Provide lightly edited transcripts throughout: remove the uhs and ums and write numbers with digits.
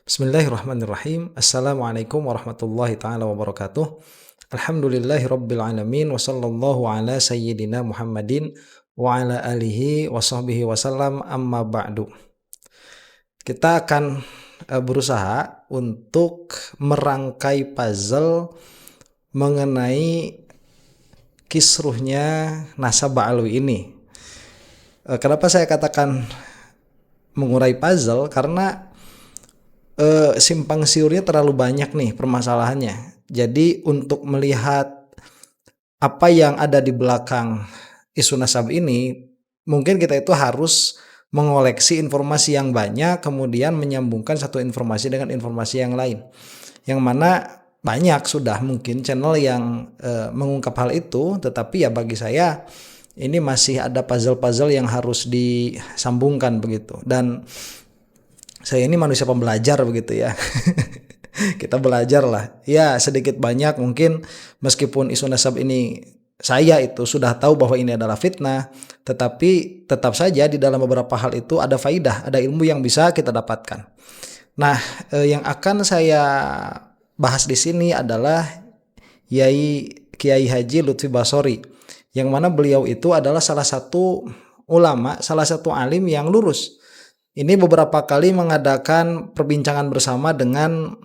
Bismillahirrahmanirrahim. Assalamualaikum warahmatullahi taala wabarakatuh. Alhamdulillahirabbil alamin wa sallallahu ala sayyidina Muhammadin wa ala alihi wa sahbihi wasallam amma ba'du. Kita akan berusaha untuk merangkai puzzle mengenai kisruhnya nasab Ba'alwi ini. Kenapa saya katakan mengurai puzzle? Karena simpang siurnya terlalu banyak nih permasalahannya. Jadi untuk melihat apa yang ada di belakang isu nasab ini, mungkin kita itu harus mengoleksi informasi yang banyak, kemudian menyambungkan satu informasi dengan informasi yang lain. Yang mana banyak sudah mungkin channel yang mengungkap hal itu, tetapi ya bagi saya ini masih ada puzzle-puzzle yang harus disambungkan begitu. Dan saya ini manusia pembelajar begitu ya. Kita belajar lah. Ya sedikit banyak mungkin meskipun isu nasab ini saya itu sudah tahu bahwa ini adalah fitnah, tetapi tetap saja di dalam beberapa hal itu ada faidah, ada ilmu yang bisa kita dapatkan. Nah, yang akan saya bahas di sini adalah Kiai Haji Lutfi Basori, yang mana beliau itu adalah salah satu ulama, salah satu alim yang lurus. Ini beberapa kali mengadakan perbincangan bersama dengan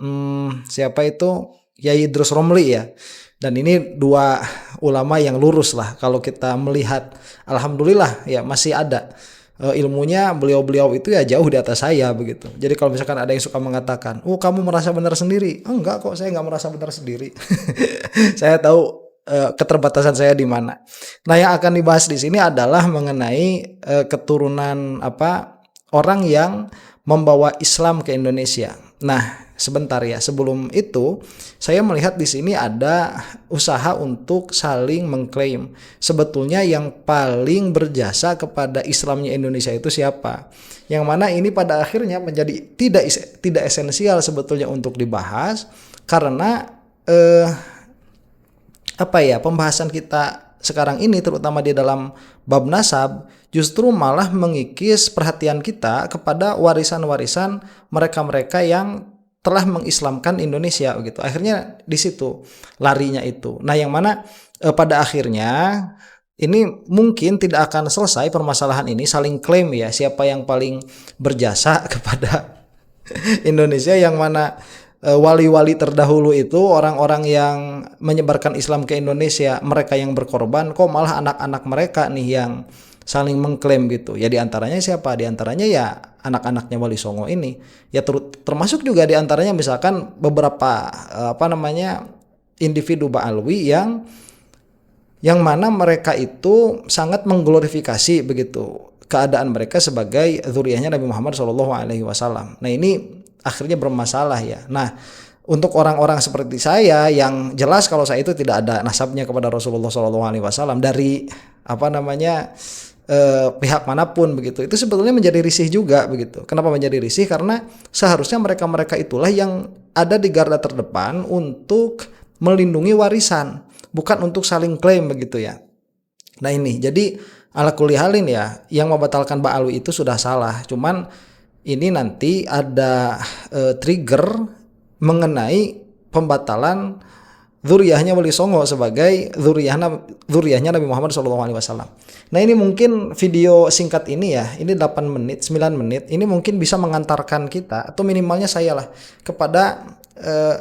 siapa itu Yai Idrus Romli ya. Dan ini dua ulama yang lurus lah kalau kita melihat. Alhamdulillah ya masih ada ilmunya, beliau-beliau itu ya jauh di atas saya begitu. Jadi kalau misalkan ada yang suka mengatakan, "Oh, kamu merasa benar sendiri." Enggak kok, saya enggak merasa benar sendiri. Saya tahu keterbatasan saya di mana. Nah, yang akan dibahas di sini adalah mengenai keturunan orang yang membawa Islam ke Indonesia. Nah, sebentar ya. Sebelum itu, saya melihat di sini ada usaha untuk saling mengklaim. Sebetulnya yang paling berjasa kepada Islamnya Indonesia itu siapa? Yang mana ini pada akhirnya menjadi tidak esensial sebetulnya untuk dibahas karena pembahasan kita sekarang ini terutama di dalam bab nasab justru malah mengikis perhatian kita kepada warisan-warisan mereka-mereka yang telah mengislamkan Indonesia gitu. Akhirnya di situ larinya itu. Nah, yang mana pada akhirnya ini mungkin tidak akan selesai permasalahan ini saling klaim ya siapa yang paling berjasa kepada Indonesia, yang mana wali-wali terdahulu itu orang-orang yang menyebarkan Islam ke Indonesia, mereka yang berkorban, kok malah anak-anak mereka nih yang saling mengklaim gitu. Ya diantaranya siapa? Diantaranya ya anak-anaknya Wali Songo ini. Ya termasuk juga diantaranya misalkan beberapa individu Ba'alwi yang mana mereka itu sangat mengglorifikasi begitu keadaan mereka sebagai zuriyahnya Nabi Muhammad SAW. Nah, ini akhirnya bermasalah ya. Nah, untuk orang-orang seperti saya yang jelas kalau saya itu tidak ada nasabnya kepada Rasulullah SAW dari pihak manapun begitu, itu sebetulnya menjadi risih juga begitu. Kenapa menjadi risih? Karena seharusnya mereka-mereka itulah yang ada di garda terdepan untuk melindungi warisan, bukan untuk saling klaim begitu ya. Nah, ini jadi ala kulli halin ya, yang membatalkan Ba'alwi itu sudah salah. Cuman ini nanti ada trigger mengenai pembatalan dzurriyyahnya Wali Songo sebagai dzurriyyahnya Nabi Muhammad SAW. Nah, ini mungkin video singkat ini ya, ini 8 menit, 9 menit, ini mungkin bisa mengantarkan kita, atau minimalnya saya lah, kepada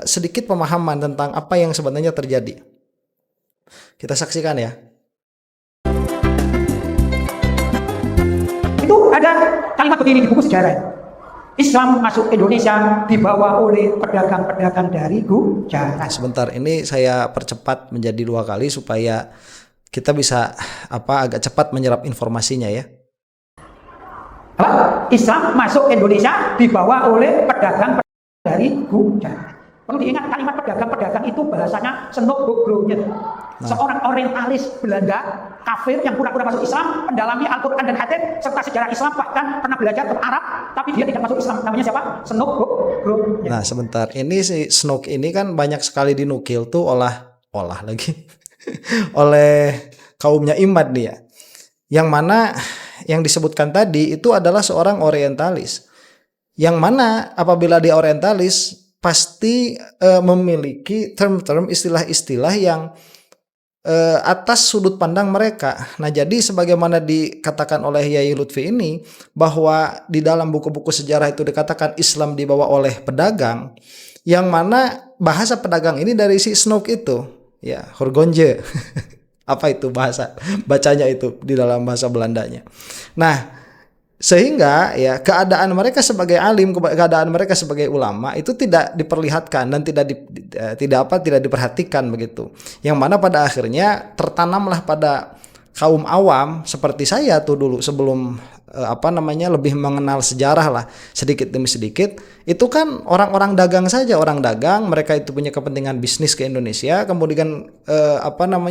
sedikit pemahaman tentang apa yang sebenarnya terjadi. Kita saksikan ya. Itu ada kalimat begini di buku sejarah. Islam masuk Indonesia dibawa oleh pedagang-pedagang dari Gujarat. Sebentar, ini saya percepat menjadi 2 kali supaya kita bisa agak cepat menyerap informasinya ya. Islam masuk Indonesia dibawa oleh pedagang-pedagang dari Gujarat. Perlu diingat kalimat pedagang-pedagang itu bahasanya Senok Boglonya. Seorang orientalis Belanda kafir yang pura-pura masuk Islam, mendalami Al-Quran dan hadits serta sejarah Islam, bahkan pernah belajar ke Arab, tapi dia tidak masuk Islam. Namanya siapa? Senok Boglonya. Nah, sebentar, ini si Snook ini kan banyak sekali dinukil tuh oleh kaumnya Imad nih ya. Yang mana yang disebutkan tadi itu adalah seorang orientalis. Yang mana apabila dia orientalis pasti memiliki term-term, istilah-istilah yang atas sudut pandang mereka. Nah, jadi sebagaimana dikatakan oleh Yai Lutfi ini, bahwa di dalam buku-buku sejarah itu dikatakan Islam dibawa oleh pedagang, yang mana bahasa pedagang ini dari si Snook itu, ya, Horgonje. Apa itu bahasa bacanya itu di dalam bahasa Belandanya. Nah, sehingga ya keadaan mereka sebagai alim, keadaan mereka sebagai ulama itu tidak diperlihatkan dan tidak diperhatikan begitu. Yang mana pada akhirnya tertanamlah pada kaum awam seperti saya tuh dulu sebelum lebih mengenal sejarah lah sedikit demi sedikit, itu kan orang-orang dagang saja, orang dagang, mereka itu punya kepentingan bisnis ke Indonesia, kemudian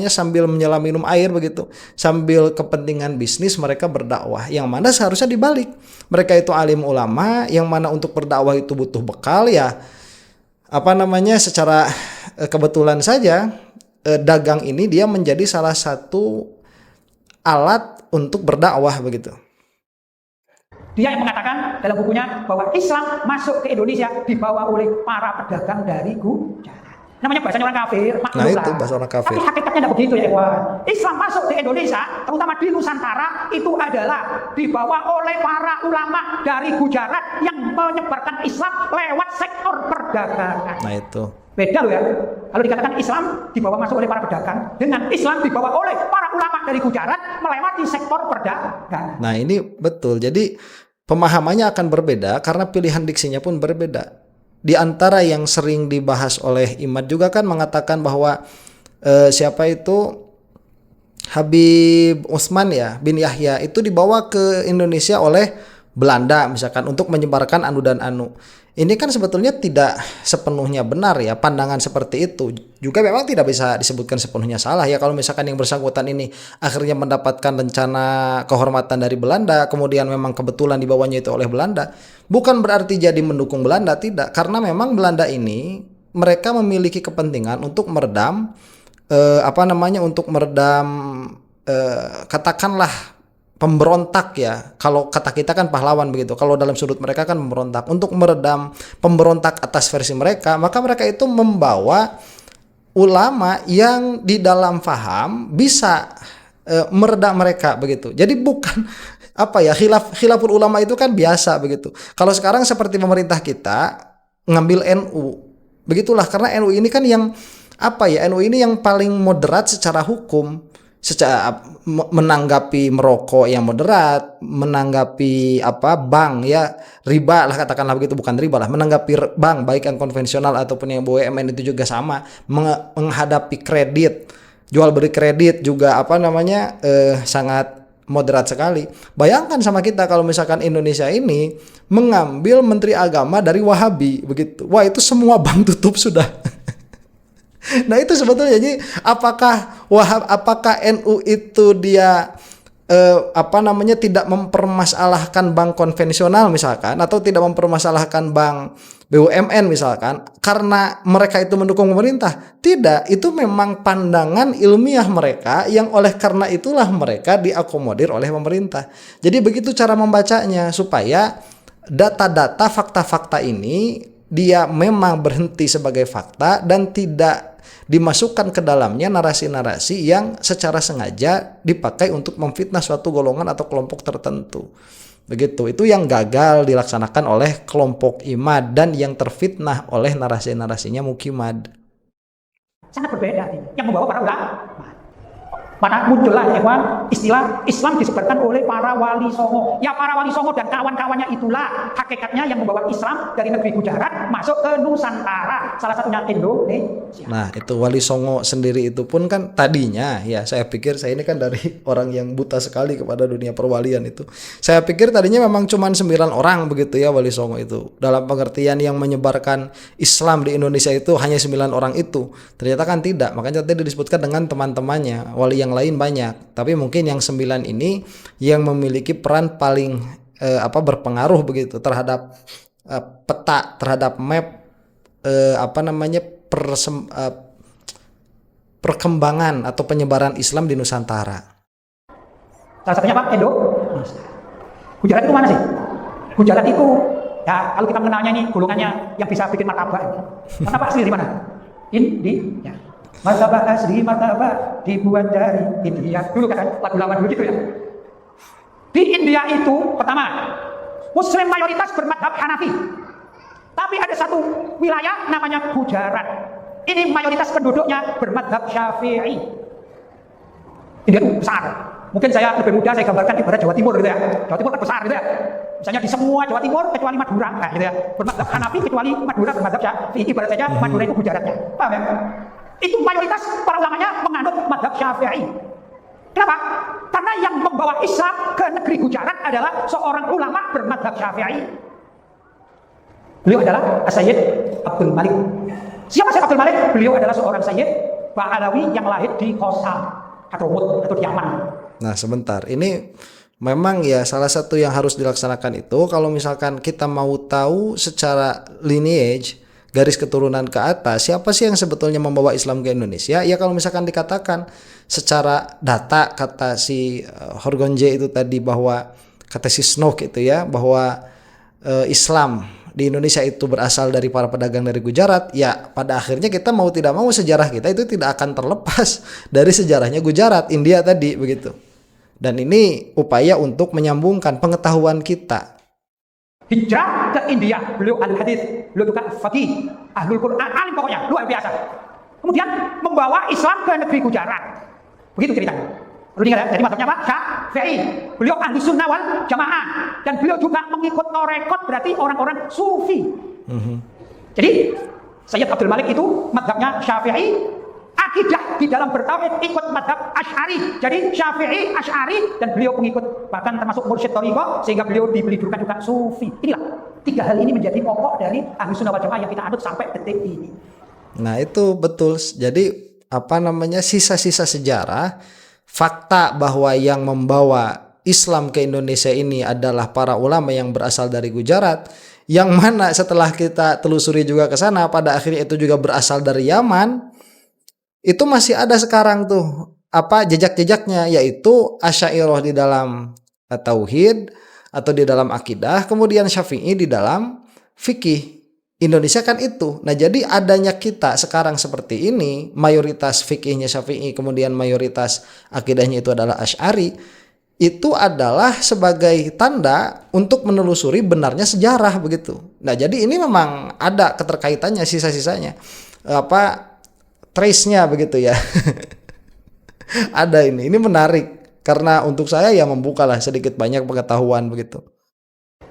sambil menyelam minum air begitu, sambil kepentingan bisnis mereka berdakwah, yang mana seharusnya dibalik, mereka itu alim ulama, yang mana untuk berdakwah itu butuh bekal ya, secara kebetulan saja dagang ini dia menjadi salah satu alat untuk berdakwah begitu. Dia yang mengatakan dalam bukunya bahwa Islam masuk ke Indonesia dibawa oleh para pedagang dari Gujarat. Namanya bahasanya orang kafir, Nah itu bahasa orang kafir. Tapi hakikatnya tidak begitu ya Iwan. Islam masuk ke Indonesia, terutama di Nusantara, itu adalah dibawa oleh para ulama dari Gujarat yang menyebarkan Islam lewat sektor perdagangan. Nah itu. Beda loh ya. Kalau dikatakan Islam dibawa masuk oleh para pedagang, dengan Islam dibawa oleh para ulama dari Gujarat melewati sektor perdagangan. Nah ini betul. Jadi pemahamannya akan berbeda karena pilihan diksinya pun berbeda. Di antara yang sering dibahas oleh Imad juga kan mengatakan bahwa siapa itu Habib Utsman ya bin Yahya itu dibawa ke Indonesia oleh Belanda misalkan untuk menyebarkan anu dan anu. Ini kan sebetulnya tidak sepenuhnya benar ya, pandangan seperti itu juga memang tidak bisa disebutkan sepenuhnya salah ya. Kalau misalkan yang bersangkutan ini akhirnya mendapatkan rencana kehormatan dari Belanda, kemudian memang kebetulan dibawanya itu oleh Belanda, bukan berarti jadi mendukung Belanda, tidak, karena memang Belanda ini mereka memiliki kepentingan untuk meredam katakanlah pemberontak ya. Kalau kata kita kan pahlawan begitu. Kalau dalam sudut mereka kan pemberontak. Untuk meredam pemberontak atas versi mereka, maka mereka itu membawa ulama yang di dalam faham bisa meredam mereka begitu. Jadi bukan khilaful ulama itu kan biasa begitu. Kalau sekarang seperti pemerintah kita ngambil NU. Begitulah, karena NU ini kan yang NU ini yang paling moderat secara hukum. Menanggapi merokok yang moderat, menanggapi bank ya, riba lah katakanlah begitu, bukan riba lah, menanggapi bank baik yang konvensional ataupun yang BUMN itu juga sama, menghadapi kredit, jual beli kredit juga sangat moderat sekali. Bayangkan sama kita kalau misalkan Indonesia ini mengambil menteri agama dari Wahabi begitu, wah itu semua bank tutup sudah. Nah itu sebetulnya, jadi apakah NU itu dia tidak mempermasalahkan bank konvensional misalkan, atau tidak mempermasalahkan bank BUMN misalkan karena mereka itu mendukung pemerintah? Tidak, itu memang pandangan ilmiah mereka yang oleh karena itulah mereka diakomodir oleh pemerintah. Jadi begitu cara membacanya, supaya data-data fakta-fakta ini dia memang berhenti sebagai fakta dan tidak dimasukkan ke dalamnya narasi-narasi yang secara sengaja dipakai untuk memfitnah suatu golongan atau kelompok tertentu. Begitu, itu yang gagal dilaksanakan oleh kelompok Imad dan yang terfitnah oleh narasi-narasinya Mukimad. Sangat berbeda yang membawa para ulama. Maka muncullah istilah Islam disebarkan oleh para wali songo. Ya para wali songo dan kawan-kawannya itulah hakikatnya yang membawa Islam dari negeri Gujarat masuk ke Nusantara, salah satunya Indonesia. Nah itu wali songo sendiri itu pun kan tadinya ya, saya pikir, saya ini kan dari orang yang buta sekali kepada dunia perwalian itu, saya pikir tadinya memang cuma 9 orang begitu ya wali songo itu, dalam pengertian yang menyebarkan Islam di Indonesia itu hanya 9 orang itu. Ternyata kan tidak, makanya tadi disebutkan dengan teman-temannya wali yang lain banyak, tapi mungkin yang 9 ini yang memiliki peran paling berpengaruh begitu terhadap peta, terhadap map perkembangan atau penyebaran Islam di Nusantara. Salah satunya Indonesia. Gujarat itu mana sih? Gujarat itu Ya, kalau kita mengenalnya ini golongannya yang bisa bikin martabak. Martabak asli dari mana? India. Martabak asli, martabak dibuat dari India. Dulu kan lagu lama dulu gitu ya. Di India itu pertama, Muslim mayoritas bermadhab Hanafi. Tapi ada satu wilayah namanya Gujarat. Ini mayoritas penduduknya bermadhab Syafi'i. India itu besar. Mungkin saya lebih mudah saya gambarkan ibarat Jawa Timur gitu ya. Jawa Timur kan besar gitu ya. Misalnya di semua Jawa Timur kecuali Madura, nah, gitu ya. Bermadhab Hanafi kecuali Madura bermadhab Syafi'i. Ibarat saja Madura itu Gujaratnya. Paham ya? Itu mayoritas para ulamanya menganut madhab Syafi'i. Kenapa? Karena yang membawa Islam ke negeri Gujarat adalah seorang ulama bermadhab Syafi'i. Beliau adalah Sayyid Abdul Malik. Siapa Sayyid Abdul Malik? Beliau adalah seorang Sayyid Ba'alawi yang lahir di Khorasan atau di Yaman. Nah sebentar, ini memang ya salah satu yang harus dilaksanakan itu kalau misalkan kita mau tahu secara lineage, garis keturunan ke atas, siapa sih yang sebetulnya membawa Islam ke Indonesia? Ya kalau misalkan dikatakan secara data, kata si Horgonje itu tadi, bahwa kata si Snook itu ya, bahwa Islam di Indonesia itu berasal dari para pedagang dari Gujarat, ya pada akhirnya kita mau tidak mau sejarah kita itu tidak akan terlepas dari sejarahnya Gujarat, India tadi begitu. Dan ini upaya untuk menyambungkan pengetahuan kita. Hijrah ke India, beliau ahli hadis, beliau juga faqih, ahlul Quran, alim pokoknya, luar biasa. Kemudian membawa Islam ke negeri Gujarat. Begitu ceritanya. Lu ingat ya, jadi maksudnya apa? Syafi'i. Beliau ahli sunnah wal jamaah. Dan beliau juga mengikut torekot, berarti orang-orang sufi. Jadi Sayyid Abdul Malik itu madhabnya Syafi'i. Akidah di dalam bertauhid ikut madhab Asy'ari. Jadi Syafi'i, Asy'ari, dan beliau pengikut bahkan termasuk mursyid thariqah, sehingga beliau diberi julukan juga sufi. Inilah tiga hal ini menjadi pokok dari ahli sunnah wal jamaah yang kita anut sampai detik ini. Nah itu betul. Jadi sisa-sisa sejarah, fakta bahwa yang membawa Islam ke Indonesia ini adalah para ulama yang berasal dari Gujarat, yang mana setelah kita telusuri juga ke sana pada akhirnya itu juga berasal dari Yaman. Itu masih ada sekarang tuh jejak-jejaknya, yaitu Asy'ariyah di dalam tauhid atau di dalam akidah, kemudian Syafi'i di dalam fikih. Indonesia kan itu. Nah, jadi adanya kita sekarang seperti ini, mayoritas fikihnya Syafi'i, kemudian mayoritas akidahnya itu adalah Asy'ari, itu adalah sebagai tanda untuk menelusuri benarnya sejarah begitu. Nah, jadi ini memang ada keterkaitannya sisa-sisanya. Trace-nya begitu ya. Ada ini menarik karena untuk saya ya membukalah sedikit banyak pengetahuan begitu.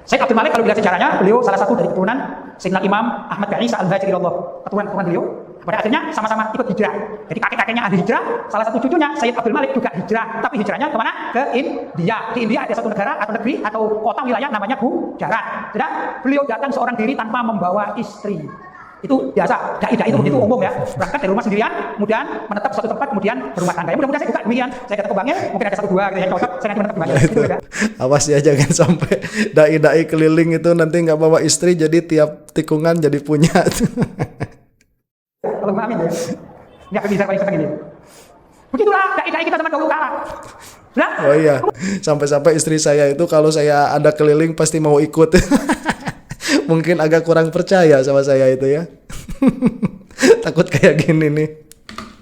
Sayyid Abdul Malik kalau dilihat sejarahnya, beliau salah satu dari keturunan Sayyidina Imam Ahmad bin Isa al-Hajiri Allah, keturunan beliau. Pada akhirnya sama-sama ikut hijrah. Jadi kakek-kakeknya ahli hijrah, salah satu cucunya Sayyid Abdul Malik juga hijrah, tapi hijrahnya kemana? Ke India. Di India ada satu negara atau negeri atau kota wilayah namanya Gujarat. Jadi beliau datang seorang diri tanpa membawa istri. Itu biasa, dai-dai itu begitu umum ya. Berangkat dari rumah sendirian, kemudian menetap di suatu tempat, kemudian berumah tangga. Mudah-mudahan saya juga demikian. Saya kata ke banknya, mungkin ada 1-2 gitu yang cocok, saya nanti menetap di banknya. Gitu, ya. Awas ya, jangan sampai dai-dai keliling itu nanti nggak bawa istri, jadi tiap tikungan jadi punya. Kalau amin ya. Nggak bisa paling senang ini. Begitulah dai-dai kita zaman dahulu kala. Nah, oh iya, sampai-sampai istri saya itu kalau saya ada keliling pasti mau ikut. Mungkin agak kurang percaya sama saya itu ya. Takut kayak gini nih.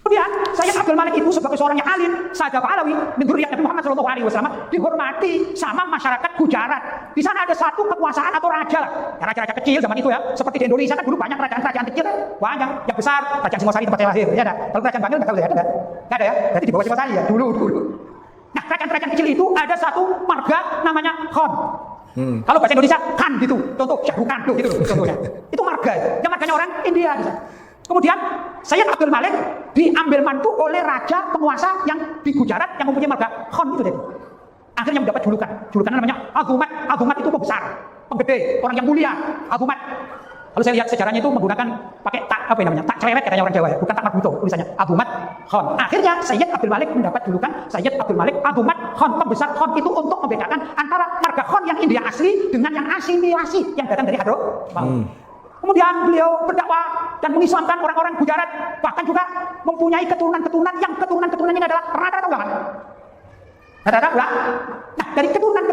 Kemudian Sayyid Abdul Malik itu sebagai seorang yang alim, Sahabat Alawi, menurut Nabi Muhammad SAW, dihormati sama masyarakat Gujarat. Di sana ada satu kekuasaan atau raja lah. Ya, raja-raja kecil zaman itu ya. Seperti di Indonesia kan dulu banyak kerajaan-kerajaan kecil, banyak. Yang besar Kerajaan Singosari tempat saya lahir. Ya ada. Kalau kerajaan Bangil nggak tahu ya, ada. Nggak ada ya. Berarti di bawah Singosari ya. Dulu. Nah, kerajaan-kerajaan kecil itu ada satu marga namanya Khan. Kalau bahasa Indonesia kan gitu, contoh Syahrukan gitu contohnya. Itu marga, yang marganya orang India. Kemudian Sayyid Abdul Malik diambil mantu oleh raja penguasa yang di Gujarat yang mempunyai marga Khan itu jadi. Akhirnya mendapat julukan namanya Agumat. Agumat itu pembesar, penggede, orang yang mulia, Agumat. Kalau saya lihat sejarahnya itu menggunakan pakai tak cerewet katanya orang Jawa ya, bukan tak marbuto tulisannya Agumat Khan. Akhirnya Sayyid Abdul Malik mendapat julukan Sayyid Abdul Malik Agumat Khan, pembesar Khan, itu untuk membedakan antara marga Khan yang India asli dengan yang asimilasi yang datang dari Hadramawut. Kemudian beliau berdakwah dan mengislamkan orang-orang Gujarat, bahkan juga mempunyai keturunan-keturunan yang keturunan-keturunan ini adalah rata-rata ulama. Kata pula, nah dari keturunan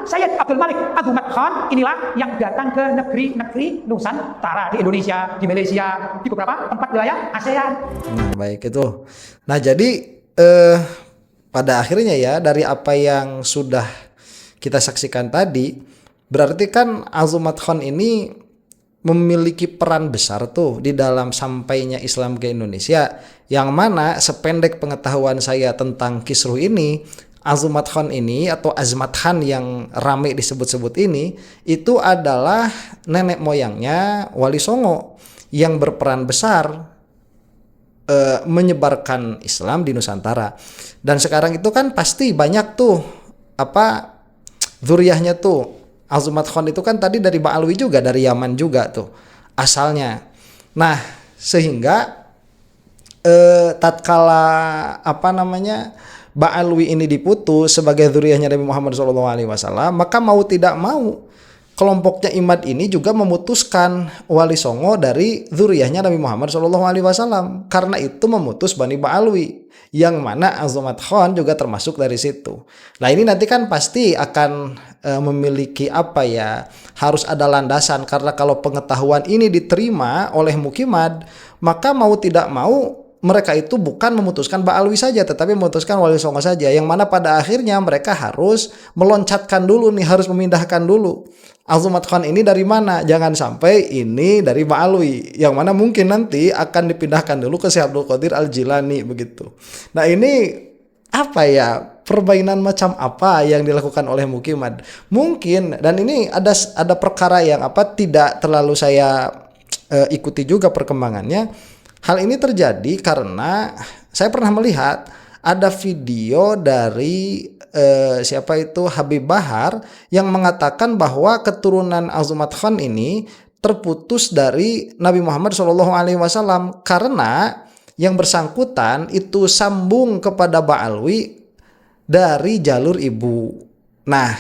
Sayyid Abdul Malik Azumat Khan inilah yang datang ke negeri-negeri Nusantara, di Indonesia, di Malaysia, di beberapa tempat wilayah ASEAN. Nah, baik itu. Nah, jadi pada akhirnya ya, dari apa yang sudah kita saksikan tadi, berarti kan Azumat Khan ini memiliki peran besar tuh di dalam sampainya Islam ke Indonesia, yang mana sependek pengetahuan saya tentang Kisruh ini, Azumat Khan ini atau Azmat Khan yang rame disebut-sebut ini, itu adalah nenek moyangnya Wali Songo yang berperan besar menyebarkan Islam di Nusantara. Dan sekarang itu kan pasti banyak tuh zuriyahnya tuh. Azumat Khan itu kan tadi dari Ba'alwi juga, dari Yaman juga tuh asalnya. Nah, sehingga tatkala Ba'alwi ini diputus sebagai zuriyahnya Nabi Muhammad SAW, maka mau tidak mau kelompoknya Imad ini juga memutuskan Wali Songo dari zuriyahnya Nabi Muhammad SAW. Karena itu memutus Bani Ba'alwi, yang mana Azumat Khan juga termasuk dari situ. Nah, ini nanti kan pasti akan memiliki harus ada landasan, karena kalau pengetahuan ini diterima oleh Mukimad, maka mau tidak mau mereka itu bukan memutuskan Ba'alwi saja, tetapi memutuskan Wali Songo saja, yang mana pada akhirnya mereka harus meloncatkan dulu nih, harus memindahkan dulu Azumat Khan ini dari mana, jangan sampai ini dari Ba'alwi, yang mana mungkin nanti akan dipindahkan dulu ke Syekh Abdul Qadir Al-Jilani begitu. Nah, ini permainan macam apa yang dilakukan oleh Mukimad mungkin, dan ini ada perkara yang tidak terlalu saya ikuti juga perkembangannya. Hal ini terjadi karena saya pernah melihat ada video dari Habib Bahar yang mengatakan bahwa keturunan Azumat Khan ini terputus dari Nabi Muhammad SAW karena yang bersangkutan itu sambung kepada Ba'alwi dari jalur ibu. Nah,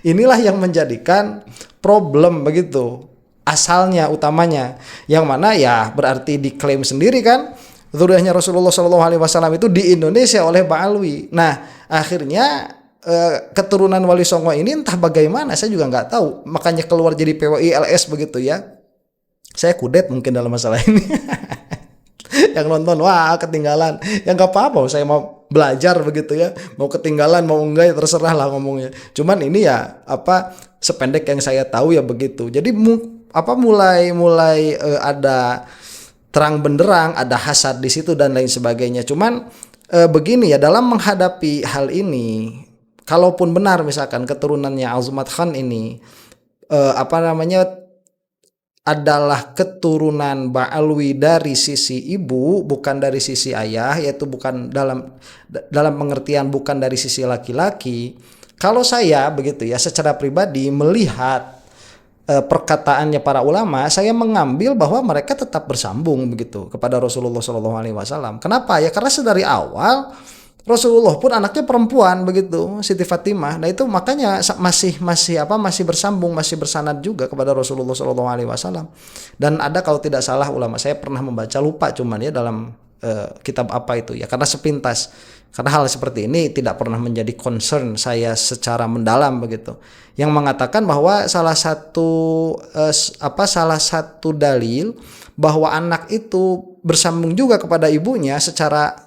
inilah yang menjadikan problem begitu. Asalnya utamanya, yang mana ya berarti diklaim sendiri kan zuriyahnya Rasulullah SAW itu di Indonesia oleh Ba'alwi. Nah, akhirnya keturunan Wali Songo ini entah bagaimana, saya juga nggak tahu, makanya keluar jadi PWI LS begitu ya. Saya kudet mungkin dalam masalah ini. Yang nonton wah ketinggalan, ya nggak apa-apa, saya mau belajar begitu ya, mau ketinggalan mau enggak ya terserah lah ngomongnya. Cuman ini ya sependek yang saya tahu ya begitu. Jadi mulai ada terang benderang, ada hasad di situ dan lain sebagainya. Cuman begini ya, dalam menghadapi hal ini, kalaupun benar misalkan keturunannya Azumat Khan ini adalah keturunan Ba'alwi dari sisi ibu, bukan dari sisi ayah, yaitu bukan dalam pengertian bukan dari sisi laki-laki. Kalau saya begitu ya, secara pribadi melihat perkataannya para ulama, saya mengambil bahwa mereka tetap bersambung begitu kepada Rasulullah SAW. Kenapa ya? Karena sedari awal Rasulullah pun anaknya perempuan begitu, Siti Fatimah. Nah itu makanya masih bersambung, masih bersanad juga kepada Rasulullah SAW. Dan ada kalau tidak salah ulama, saya pernah membaca, lupa cuman ya dalam kitab apa itu ya, karena sepintas. Karena hal seperti ini tidak pernah menjadi concern saya secara mendalam begitu. Yang mengatakan bahwa salah satu dalil bahwa anak itu bersambung juga kepada ibunya secara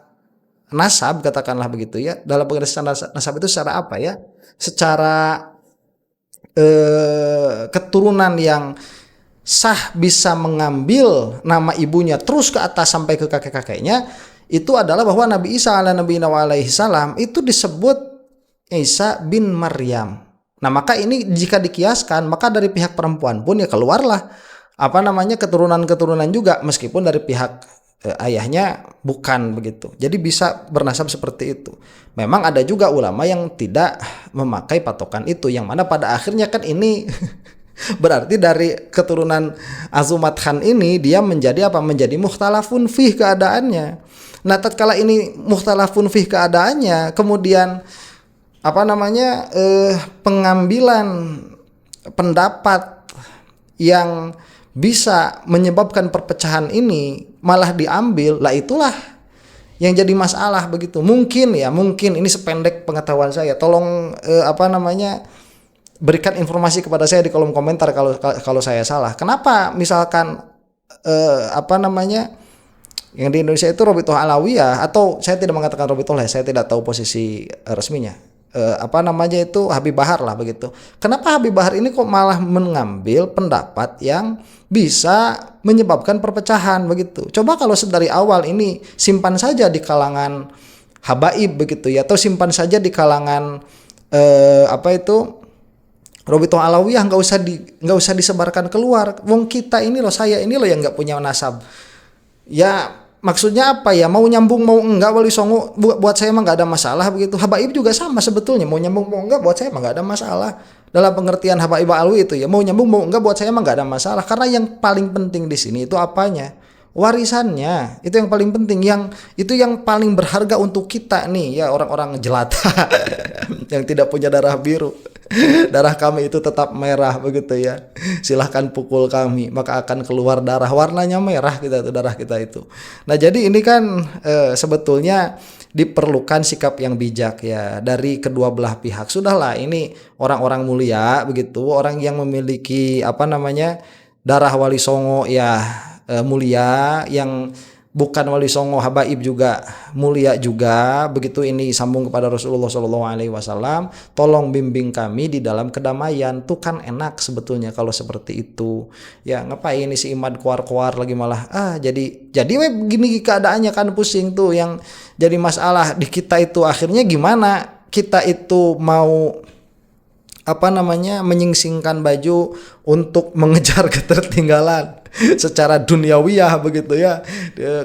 nasab, katakanlah begitu ya. Dalam pengertian nasab itu secara apa ya? Secara keturunan yang sah bisa mengambil nama ibunya terus ke atas sampai ke kakek-kakeknya, itu adalah bahwa Nabi Isa alaihi salam itu disebut Isa bin Maryam. Nah, maka ini jika dikiaskan, maka dari pihak perempuan pun ya keluarlah keturunan-keturunan juga, meskipun dari pihak ayahnya bukan begitu. Jadi bisa bernasab seperti itu. Memang ada juga ulama yang tidak memakai patokan itu, yang mana pada akhirnya kan ini berarti dari keturunan Azumat Khan ini dia menjadi menjadi mukhtalafun fih keadaannya. Nah, tatkala ini mukhtalafun fih keadaannya, kemudian pengambilan pendapat yang bisa menyebabkan perpecahan ini malah diambil, lah itulah yang jadi masalah begitu. Mungkin ini sependek pengetahuan saya. Tolong berikan informasi kepada saya di kolom komentar kalau saya salah. Kenapa misalkan yang di Indonesia itu Robitoh Alawiyah, atau saya tidak mengatakan Robitoh lah, saya tidak tahu posisi resminya. Itu Habib Bahar lah begitu. Kenapa Habib Bahar ini kok malah mengambil pendapat yang bisa menyebabkan perpecahan begitu? Coba kalau dari awal ini simpan saja di kalangan habaib begitu ya, atau simpan saja di kalangan Robitoh Alawiyah, nggak usah disebarkan keluar. Wong kita ini loh, saya ini loh yang nggak punya nasab. Ya maksudnya apa ya, mau nyambung mau enggak Wali Songo buat saya mah nggak ada masalah begitu. Habaib juga sama sebetulnya, mau nyambung mau enggak buat saya mah nggak ada masalah. Dalam pengertian Habaib Alwi itu ya, mau nyambung mau enggak buat saya mah nggak ada masalah. Karena yang paling penting di sini itu apanya? Warisannya. Itu yang paling penting, itu yang paling berharga untuk kita nih ya, orang-orang jelata yang tidak punya darah biru. Darah kami itu tetap merah begitu ya. Silahkan pukul kami, maka akan keluar darah warnanya merah darah kita itu. Nah jadi ini kan sebetulnya diperlukan sikap yang bijak ya dari kedua belah pihak. Sudahlah, ini orang-orang mulia begitu, orang yang memiliki darah Wali Songo ya mulia, yang bukan Wali Songo habaib juga mulia juga begitu. Ini sambung kepada Rasulullah SAW, tolong bimbing kami di dalam kedamaian. Tuh kan enak sebetulnya kalau seperti itu ya. Ngapain ini si Imad kuar-kuar lagi malah jadi begini keadaannya kan, pusing tuh. Yang jadi masalah di kita itu akhirnya gimana kita itu mau menyingsingkan baju untuk mengejar ketertinggalan secara duniawiyah begitu ya.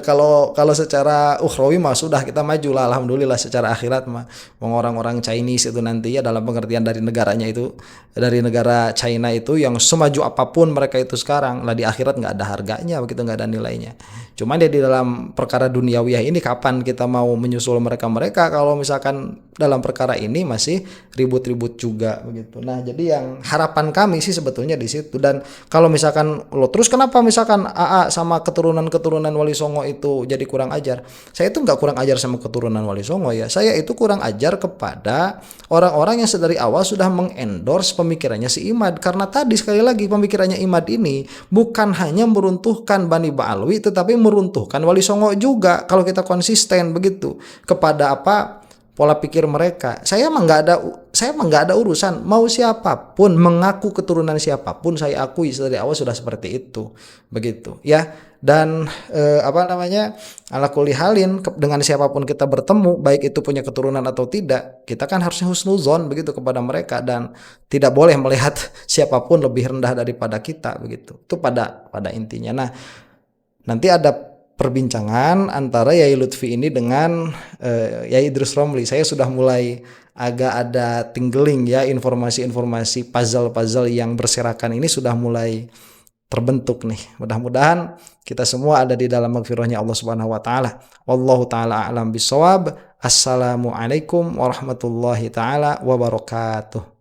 Kalau secara ukhrawi mah sudah kita maju lah, alhamdulillah. Secara akhirat mah orang-orang Chinese itu nanti ya, dalam pengertian dari negaranya itu, dari negara China itu, yang semaju apapun mereka itu sekarang lah, di akhirat nggak ada harganya begitu, nggak ada nilainya. Cuman dia di dalam perkara duniawiyah ini kapan kita mau menyusul mereka kalau misalkan dalam perkara ini masih ribut-ribut juga begitu. Nah jadi yang harapan kami sih sebetulnya di situ. Dan kalau misalkan terus kenapa misalkan AA sama keturunan Wali Songo itu jadi kurang ajar? Saya itu nggak kurang ajar sama keturunan Wali Songo ya. Saya itu kurang ajar kepada orang-orang yang sedari awal sudah mengendorse pemikirannya si Imad. Karena tadi sekali lagi pemikirannya Imad ini bukan hanya meruntuhkan Bani Ba'alwi, tetapi meruntuhkan Wali Songo juga kalau kita konsisten begitu kepada pola pikir mereka. Saya mah nggak ada urusan mau siapapun, mengaku keturunan siapapun, saya akui dari awal sudah seperti itu begitu ya. Dan ala kulli halin, dengan siapapun kita bertemu, baik itu punya keturunan atau tidak, kita kan harusnya husnuzon begitu kepada mereka, dan tidak boleh melihat siapapun lebih rendah daripada kita begitu. Itu pada intinya. Nah nanti ada perbincangan antara Yai Lutfi ini dengan Yai Idrus Romli. Saya sudah mulai agak ada tinggeling ya, informasi-informasi puzzle yang berserakan ini sudah mulai terbentuk nih. Mudah-mudahan kita semua ada di dalam maghfirahnya Allah Subhanahu wa taala. Wallahu taala a'lam bissawab. Assalamualaikum warahmatullahi taala wabarakatuh.